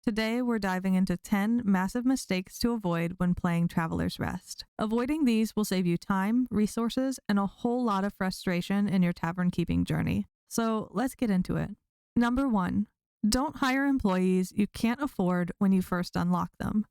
Today, we're diving into 10 massive mistakes to avoid when playing Traveler's Rest. Avoiding these will save you time, resources, and a whole lot of frustration in your tavern keeping journey. So let's get into it. Number 1, don't hire employees you can't afford when you first unlock them.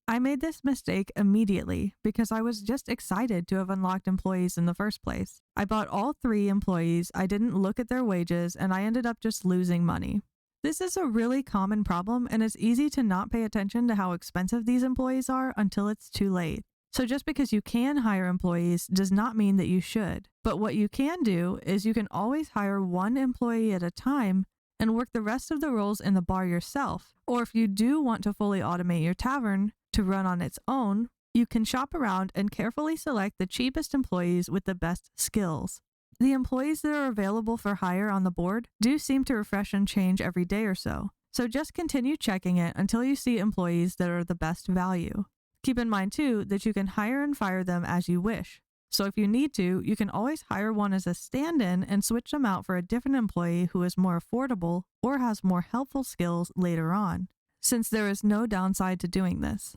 I made this mistake immediately because I was just excited to have unlocked employees in the first place. I bought all 3 employees, I didn't look at their wages, and I ended up just losing money. This is a really common problem, and it's easy to not pay attention to how expensive these employees are until it's too late. So just because you can hire employees does not mean that you should. But what you can do is you can always hire 1 employee at a time and work the rest of the roles in the bar yourself. Or if you do want to fully automate your tavern to run on its own, you can shop around and carefully select the cheapest employees with the best skills. The employees that are available for hire on the board do seem to refresh and change every day or so. So just continue checking it until you see employees that are the best value. Keep in mind too that you can hire and fire them as you wish. So if you need to, you can always hire one as a stand-in and switch them out for a different employee who is more affordable or has more helpful skills later on, since there is no downside to doing this.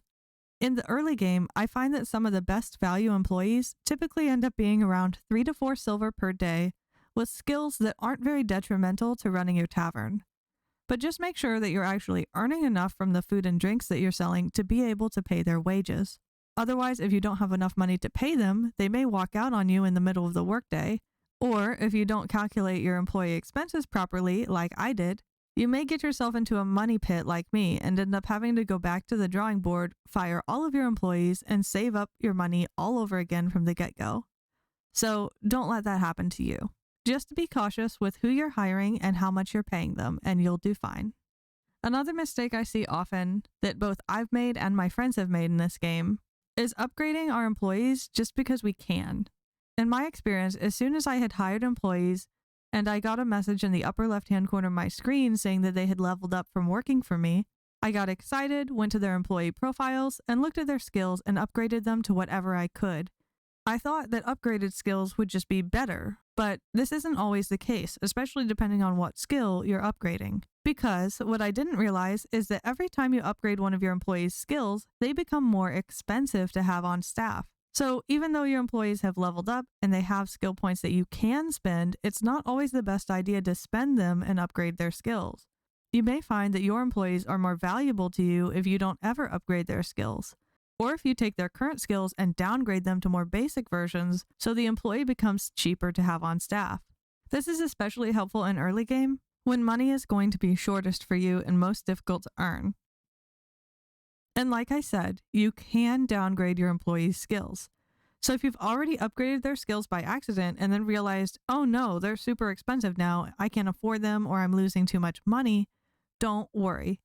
In the early game, I find that some of the best value employees typically end up being around 3 to 4 silver per day, with skills that aren't very detrimental to running your tavern. But just make sure that you're actually earning enough from the food and drinks that you're selling to be able to pay their wages. Otherwise, if you don't have enough money to pay them, they may walk out on you in the middle of the workday, or if you don't calculate your employee expenses properly, like I did, you may get yourself into a money pit like me and end up having to go back to the drawing board, fire all of your employees, and save up your money all over again from the get-go. So don't let that happen to you. Just be cautious with who you're hiring and how much you're paying them, and you'll do fine. Another mistake I see often that both I've made and my friends have made in this game is upgrading our employees just because we can. In my experience, as soon as I had hired employees, and I got a message in the upper left-hand corner of my screen saying that they had leveled up from working for me, I got excited, went to their employee profiles, and looked at their skills and upgraded them to whatever I could. I thought that upgraded skills would just be better, but this isn't always the case, especially depending on what skill you're upgrading. Because what I didn't realize is that every time you upgrade one of your employees' skills, they become more expensive to have on staff. So even though your employees have leveled up and they have skill points that you can spend, it's not always the best idea to spend them and upgrade their skills. You may find that your employees are more valuable to you if you don't ever upgrade their skills, or if you take their current skills and downgrade them to more basic versions so the employee becomes cheaper to have on staff. This is especially helpful in early game, when money is going to be shortest for you and most difficult to earn. And like I said, you can downgrade your employees' skills. So if you've already upgraded their skills by accident and then realized, oh no, they're super expensive now, I can't afford them or I'm losing too much money, don't worry.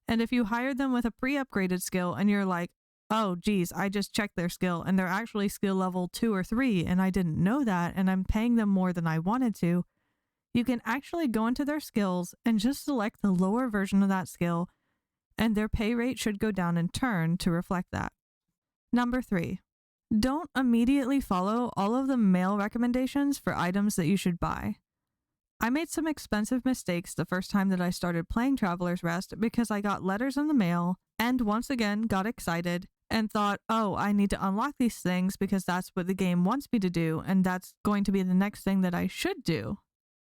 And if you hired them with a pre-upgraded skill and you're like, oh geez, I just checked their skill and they're actually skill level 2 or 3 and I didn't know that and I'm paying them more than I wanted to, you can actually go into their skills and just select the lower version of that skill, and their pay rate should go down in turn to reflect that. Number 3, don't immediately follow all of the mail recommendations for items that you should buy. I made some expensive mistakes the first time that I started playing Traveler's Rest because I got letters in the mail and once again got excited and thought, oh, I need to unlock these things because that's what the game wants me to do and that's going to be the next thing that I should do.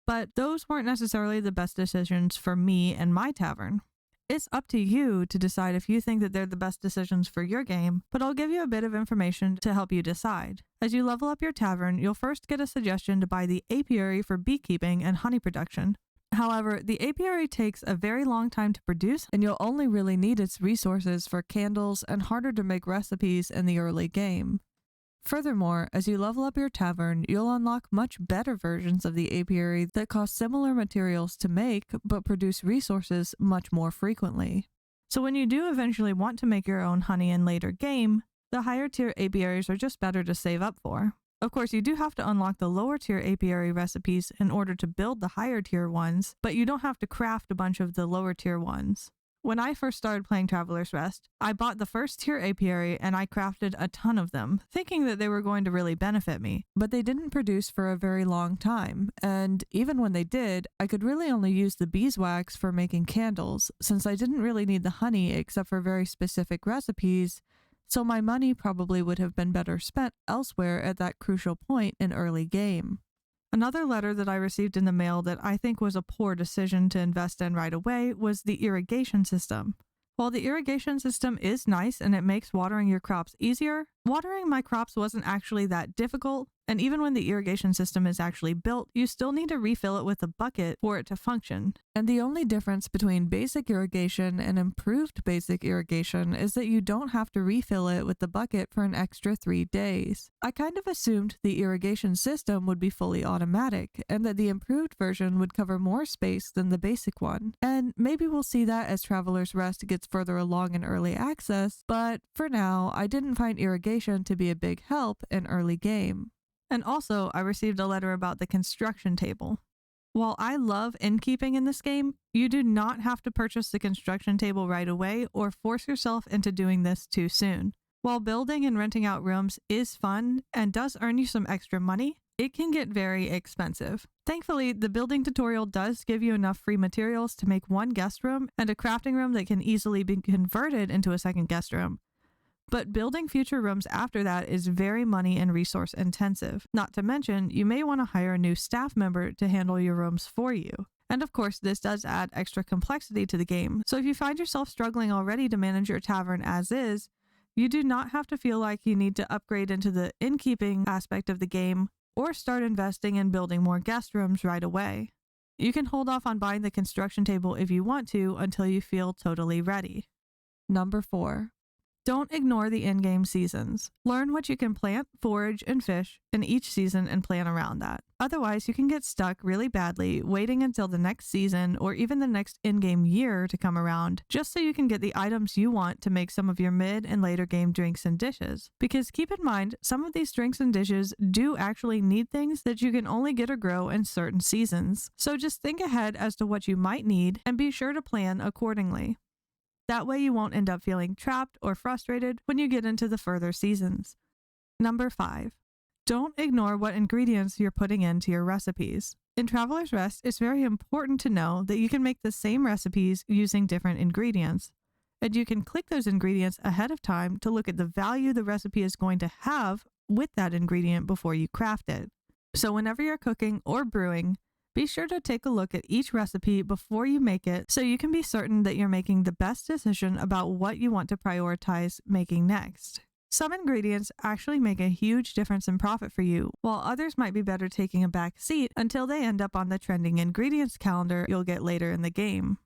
But those weren't necessarily the best decisions for me and my tavern. It's up to you to decide if you think that they're the best decisions for your game, but I'll give you a bit of information to help you decide. As you level up your tavern, you'll first get a suggestion to buy the Apiary for beekeeping and honey production. However, the Apiary takes a very long time to produce, and you'll only really need its resources for candles and harder to make recipes in the early game. Furthermore, as you level up your tavern, you'll unlock much better versions of the Apiary that cost similar materials to make but produce resources much more frequently. So when you do eventually want to make your own honey in later game, the higher tier apiaries are just better to save up for. Of course, you do have to unlock the lower tier apiary recipes in order to build the higher tier ones, but you don't have to craft a bunch of the lower tier ones. When I first started playing Traveler's Rest, I bought the first tier apiary and I crafted a ton of them, thinking that they were going to really benefit me. But they didn't produce for a very long time, and even when they did, I could really only use the beeswax for making candles, since I didn't really need the honey except for very specific recipes, so my money probably would have been better spent elsewhere at that crucial point in early game. Another letter that I received in the mail that I think was a poor decision to invest in right away was the irrigation system. While the irrigation system is nice and it makes watering your crops easier, watering my crops wasn't actually that difficult, and even when the irrigation system is actually built, you still need to refill it with a bucket for it to function. And the only difference between basic irrigation and improved basic irrigation is that you don't have to refill it with the bucket for an extra 3 days. I kind of assumed the irrigation system would be fully automatic, and that the improved version would cover more space than the basic one. And maybe we'll see that as Traveler's Rest gets further along in early access, but for now, I didn't find irrigation to be a big help in early game. And also, I received a letter about the construction table. While I love innkeeping in this game, you do not have to purchase the construction table right away or force yourself into doing this too soon. While building and renting out rooms is fun and does earn you some extra money, it can get very expensive. Thankfully, the building tutorial does give you enough free materials to make one guest room and a crafting room that can easily be converted into a second guest room. But building future rooms after that is very money and resource intensive. Not to mention, you may want to hire a new staff member to handle your rooms for you. And of course, this does add extra complexity to the game. So if you find yourself struggling already to manage your tavern as is, you do not have to feel like you need to upgrade into the innkeeping aspect of the game or start investing in building more guest rooms right away. You can hold off on buying the construction table if you want to until you feel totally ready. Number 4. Don't ignore the in-game seasons. Learn what you can plant, forage, and fish in each season and plan around that. Otherwise, you can get stuck really badly waiting until the next season or even the next in-game year to come around just so you can get the items you want to make some of your mid and later game drinks and dishes. Because keep in mind, some of these drinks and dishes do actually need things that you can only get or grow in certain seasons. So just think ahead as to what you might need and be sure to plan accordingly. That way you won't end up feeling trapped or frustrated when you get into the further seasons. Number 5. Don't ignore what ingredients you're putting into your recipes. In Traveler's Rest, it's very important to know that you can make the same recipes using different ingredients. And you can click those ingredients ahead of time to look at the value the recipe is going to have with that ingredient before you craft it. So whenever you're cooking or brewing, be sure to take a look at each recipe before you make it so you can be certain that you're making the best decision about what you want to prioritize making next. Some ingredients actually make a huge difference in profit for you, while others might be better taking a back seat until they end up on the trending ingredients calendar you'll get later in the game.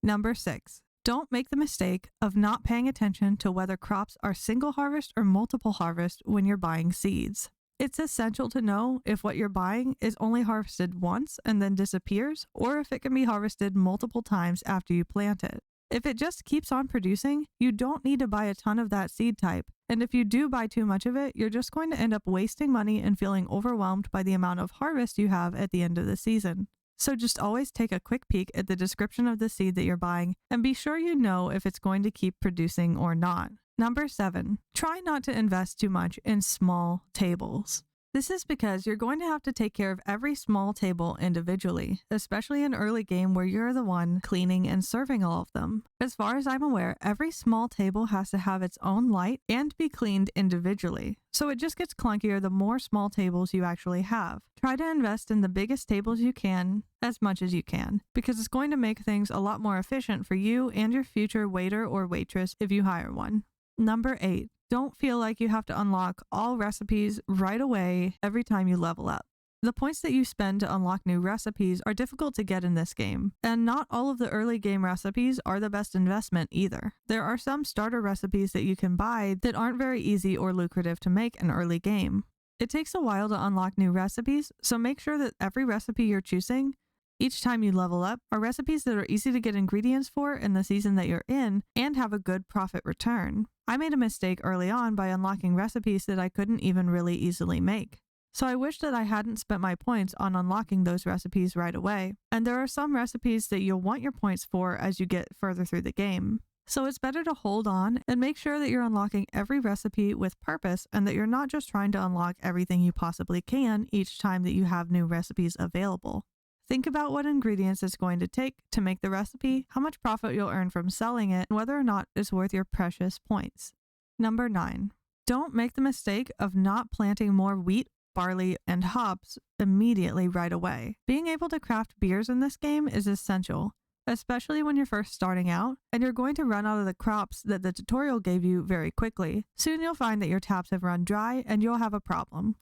Number 6. Don't make the mistake of not paying attention to whether crops are single harvest or multiple harvest when you're buying seeds. It's essential to know if what you're buying is only harvested once and then disappears, or if it can be harvested multiple times after you plant it. If it just keeps on producing, you don't need to buy a ton of that seed type, and if you do buy too much of it, you're just going to end up wasting money and feeling overwhelmed by the amount of harvest you have at the end of the season. So just always take a quick peek at the description of the seed that you're buying and be sure you know if it's going to keep producing or not. Number 7, try not to invest too much in small tables. This is because you're going to have to take care of every small table individually, especially in early game where you're the one cleaning and serving all of them. As far as I'm aware, every small table has to have its own light and be cleaned individually. So it just gets clunkier the more small tables you actually have. Try to invest in the biggest tables you can, as much as you can, because it's going to make things a lot more efficient for you and your future waiter or waitress if you hire one. Number 8. Don't feel like you have to unlock all recipes right away every time you level up. The points that you spend to unlock new recipes are difficult to get in this game, and not all of the early game recipes are the best investment either. There are some starter recipes that you can buy that aren't very easy or lucrative to make in early game. It takes a while to unlock new recipes, so make sure that every recipe you're choosing each time you level up are recipes that are easy to get ingredients for in the season that you're in and have a good profit return. I made a mistake early on by unlocking recipes that I couldn't even really easily make. So I wish that I hadn't spent my points on unlocking those recipes right away. And there are some recipes that you'll want your points for as you get further through the game. So it's better to hold on and make sure that you're unlocking every recipe with purpose and that you're not just trying to unlock everything you possibly can each time that you have new recipes available. Think about what ingredients it's going to take to make the recipe, how much profit you'll earn from selling it, and whether or not it's worth your precious points. Number 9. Don't make the mistake of not planting more wheat, barley, and hops immediately right away. Being able to craft beers in this game is essential, especially when you're first starting out, and you're going to run out of the crops that the tutorial gave you very quickly. Soon you'll find that your taps have run dry and you'll have a problem.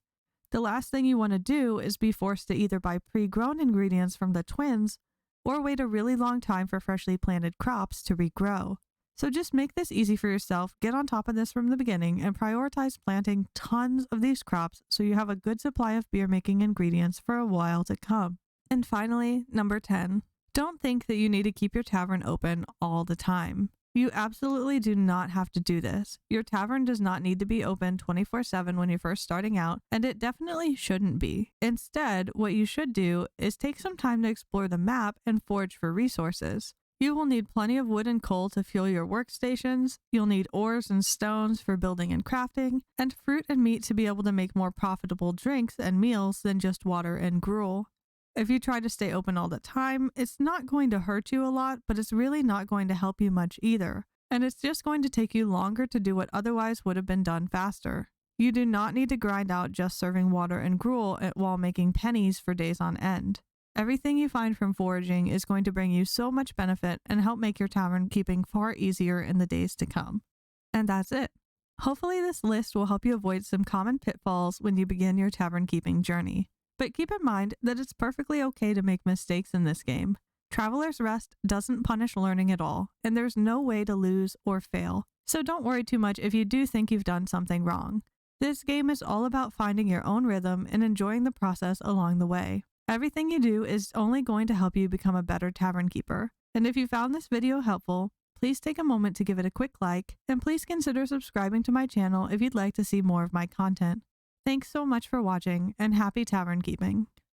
The last thing you want to do is be forced to either buy pre-grown ingredients from the twins or wait a really long time for freshly planted crops to regrow. So just make this easy for yourself, get on top of this from the beginning, and prioritize planting tons of these crops so you have a good supply of beer making ingredients for a while to come. And finally, number 10. Don't think that you need to keep your tavern open all the time. You absolutely do not have to do this. Your tavern does not need to be open 24/7 when you're first starting out, and it definitely shouldn't be. Instead, what you should do is take some time to explore the map and forage for resources. You will need plenty of wood and coal to fuel your workstations, you'll need ores and stones for building and crafting, and fruit and meat to be able to make more profitable drinks and meals than just water and gruel. If you try to stay open all the time, it's not going to hurt you a lot, but it's really not going to help you much either. And it's just going to take you longer to do what otherwise would have been done faster. You do not need to grind out just serving water and gruel while making pennies for days on end. Everything you find from foraging is going to bring you so much benefit and help make your tavern keeping far easier in the days to come. And that's it. Hopefully this list will help you avoid some common pitfalls when you begin your tavern keeping journey. But keep in mind that it's perfectly okay to make mistakes in this game. Traveler's Rest doesn't punish learning at all, and there's no way to lose or fail. So don't worry too much if you do think you've done something wrong. This game is all about finding your own rhythm and enjoying the process along the way. Everything you do is only going to help you become a better tavern keeper. And if you found this video helpful, please take a moment to give it a quick like, and please consider subscribing to my channel if you'd like to see more of my content. Thanks so much for watching, and happy tavern keeping.